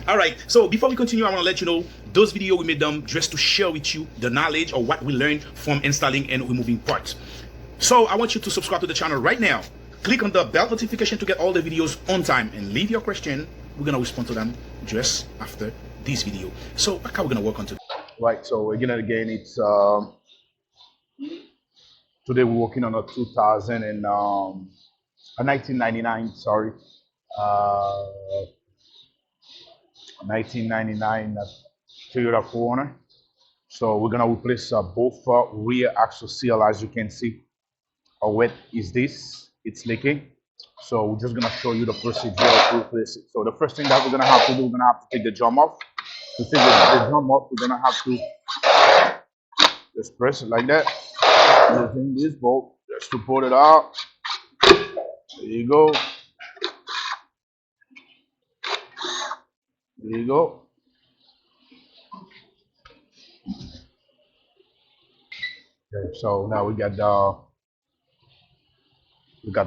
All right, so before we continue, I want to let you know those videos we made them just to share with you the knowledge or what we learned from installing and removing parts. So I want you to subscribe to the channel right now. Click on the bell notification to get all the videos on time and leave your question. We're gonna respond to them just after this video. So what are we gonna work on today? Right, so again and again, it's today we're working on a 1999, sorry, uh, 1999 Toyota 4runner. So we're gonna replace both rear axle seal. As you can see, how wet is this? It's leaking. So we're just gonna show you the procedure to replace it. So the first thing that we're gonna have to do, we're gonna have to take the drum off. To take the drum off, we're gonna have to just press it like that. Using this bolt just to pull it out. There you go. There you go. Okay, so now we got the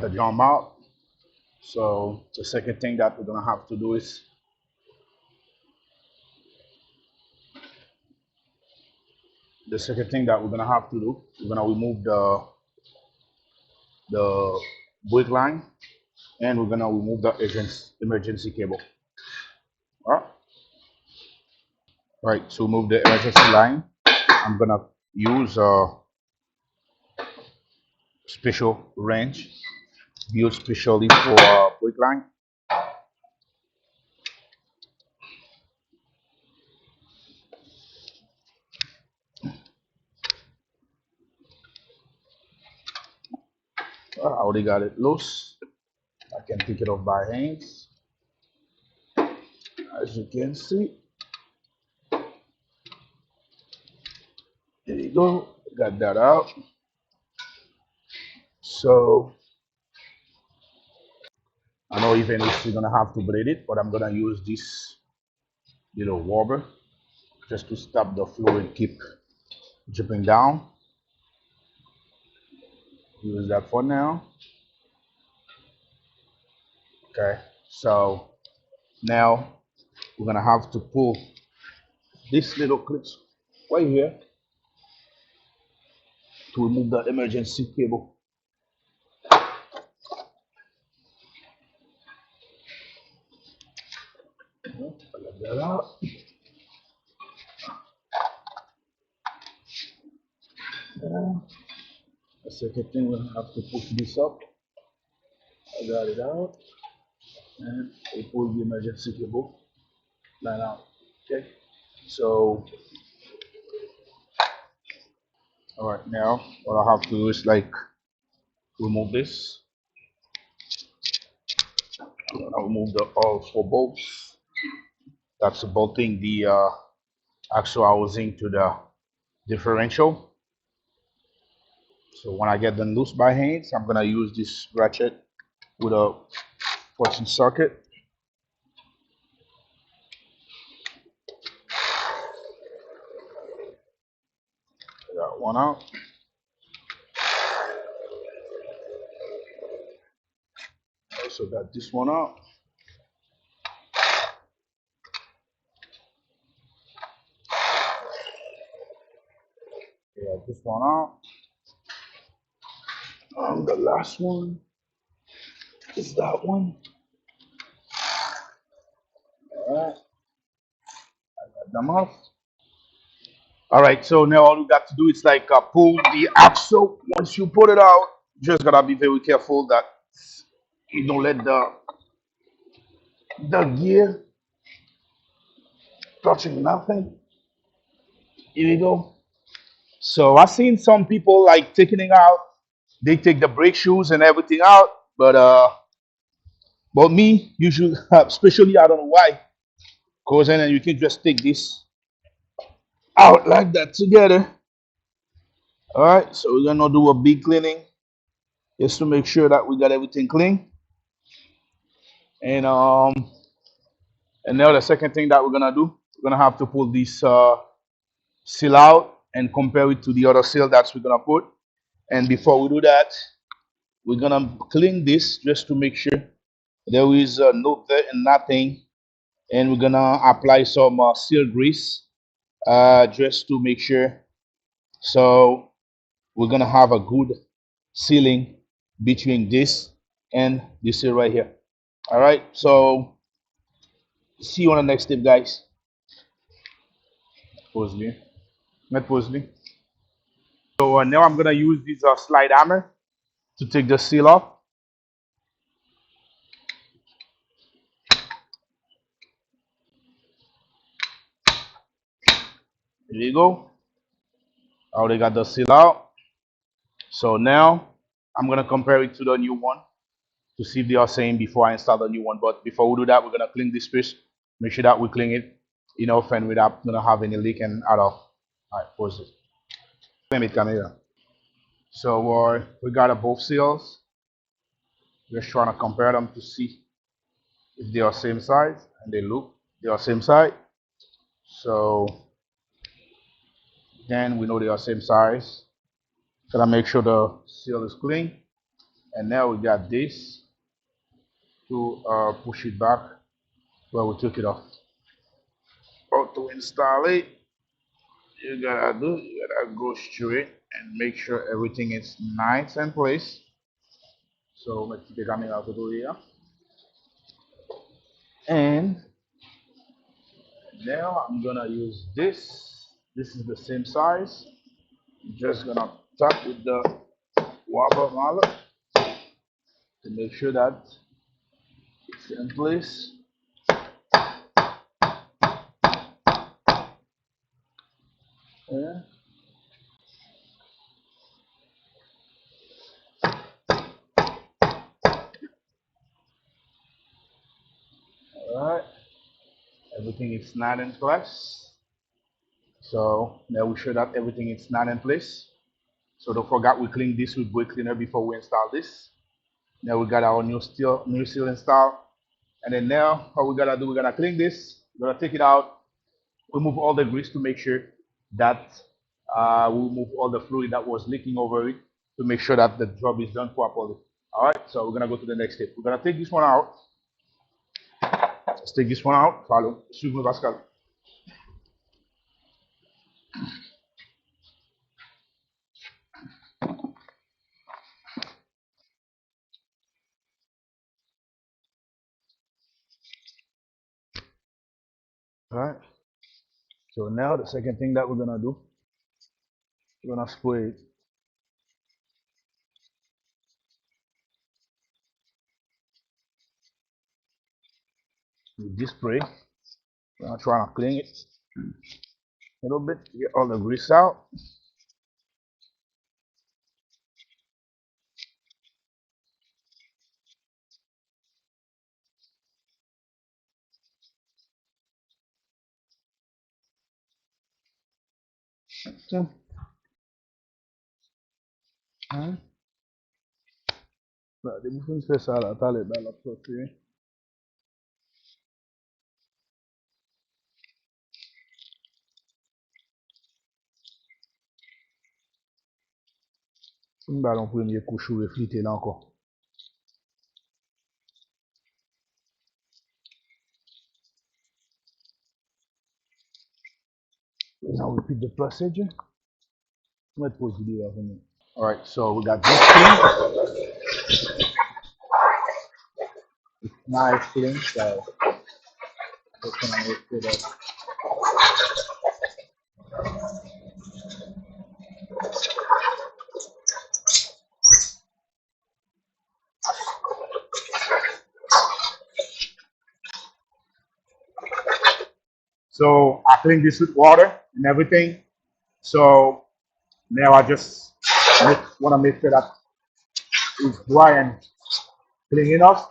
drum out. So the second thing that we're gonna have to do is we're gonna remove the brake line, and we're gonna remove the emergency cable. All right. Right. To remove the emergency line, I'm gonna use a special wrench built specially for brake line. I already got it loose. I can pick it up by hands. As you can see, there you go. Got that out. So I know even if you're gonna have to blade it, but I'm gonna use this little rubber just to stop the fluid keep dripping down. Use that for now. Okay, so now we're gonna have to pull this little clips right here to remove the emergency cable. Let that out. The second thing, we're gonna have to push this up. I got it out, and we pull the emergency cable line out. Okay, so all right, now what I have to do is like remove this. I'll remove the all four bolts. That's bolting the axle housing to the differential. So when I get them loose by hands, I'm gonna use this ratchet with a 14 socket. I got one out. Also got this one out. This one out. The last one is that one. All right, I got them off. All right, so now all you got to do is like pull the axle. Once you put it out, just gotta be very careful that you don't let the gear touching nothing. Here we go. So I've seen some people like taking it out. They take the brake shoes and everything out, but me usually, especially I don't know why, cause then you can just take this out like that together. All right, so we're gonna do a big cleaning just to make sure that we got everything clean. And now the second thing that we're gonna do, we're gonna have to pull this seal out and compare it to the other seal that we're gonna put. And before we do that, we're gonna clean this just to make sure there is no dirt and nothing and we're gonna apply some seal grease just to make sure. So we're gonna have a good sealing between this and this seal right here. All right, so see you on the next step, guys. Pause me. Not pause me. So now I'm gonna use this slide hammer to take the seal off. There you go. I already got the seal out. So now I'm gonna compare it to the new one to see if they are same before I install the new one. But before we do that, we're gonna clean this fish. Make sure that we clean it enough and without gonna have any leak and out of. All right, pause it. Clean it, camera. So we got both seals. We're just trying to compare them to see if they are same size, and they are same size. So then we know they are same size. Gotta make sure the seal is clean. And now we got this to push it back where we took it off. But to install it, you gotta go straight and make sure everything is nice and place. So let's take the camera out to do here. And now I'm gonna use this. This is the same size. I'm just gonna tap with the rubber mallet to make sure that it's in place. Yeah. All right. Everything is not in place. So now we show that everything is not in place. So don't forget we clean this with brake cleaner before we install this. Now we got our new seal installed. And then now what we gotta do, we're gonna clean this, we're gonna take it out, remove all the grease to make sure that we remove all the fluid that was leaking over it to make sure that the job is done properly. All right, so we're gonna go to the next step. We're gonna take this one out. Let's take this one out. Follow. Suivez me, Pascal. All right. So now the second thing that we're gonna do, we're gonna spray it with this spray. We're gonna try to clean it a little bit, get all the grease out. Okay. Hein? Bah, des bouffons fait ça là, t'as les balles à côté. Une balle en premier coup, chou et flité là encore. Now repeat the procedure. Let's pause the video for me. All right, so we got this thing. It's nice clean, so we're gonna make sure that. So I clean this with water and everything. So now I just want to make sure that it's dry and clean enough.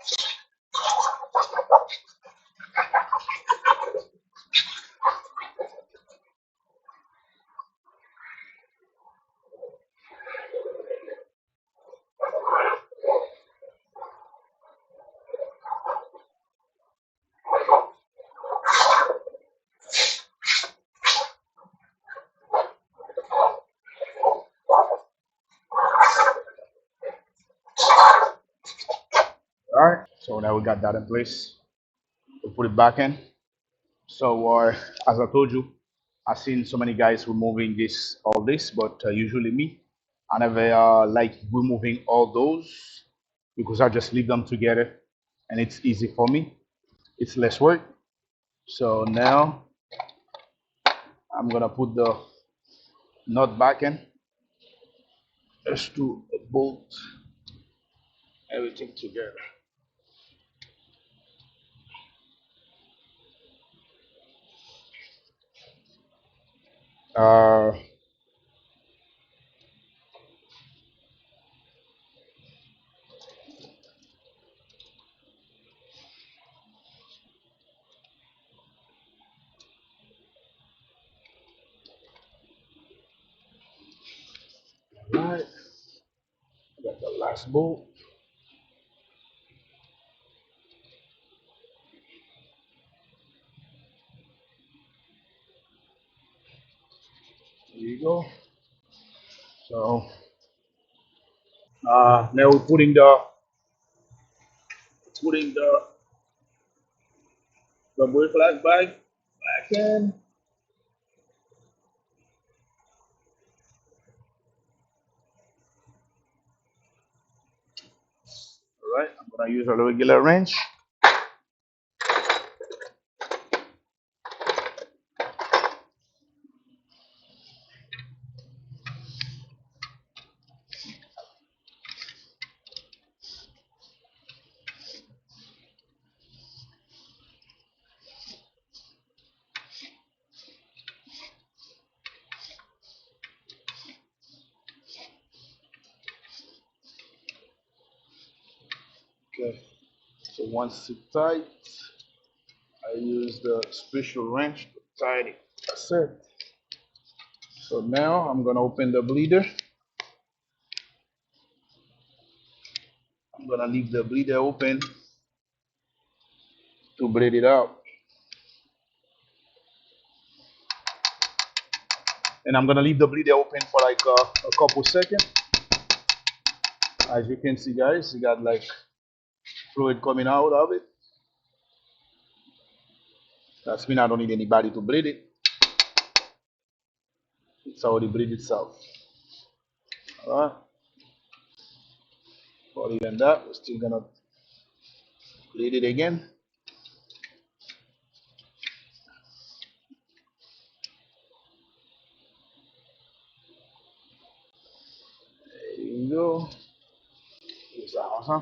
All right. So now we got that in place. We'll put it back in. So, as I told you, I've seen so many guys removing all this, but usually me, I never like removing all those because I just leave them together, and it's easy for me. It's less work. So now I'm gonna put the nut back in just to bolt everything together. Uh, right, got the last bolt. There you go. So now we're putting the brake flag back in. All right, I'm gonna use a regular wrench. Okay, so once it's tight, I use the special wrench to tighten it. That's it. So now I'm gonna open the bleeder. I'm gonna leave the bleeder open to bleed it out. And I'm gonna leave the bleeder open for like a couple seconds. As you can see, guys, you got like fluid coming out of it. That's mean I don't need anybody to bleed it. It's already bleed itself. All right. Other than that, we're still gonna bleed it again. There you go. Here's the house, huh?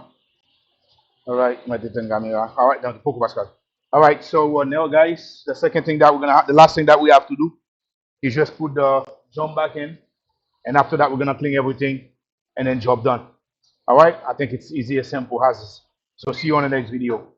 All right, my camera. All right, down to Poco Pascal. All right, so now, guys, the second thing that we're gonna have, the last thing that we have to do is just put the jump back in, and after that, we're gonna clean everything, and then job done. All right, I think it's easy as simple as this. So see you on the next video.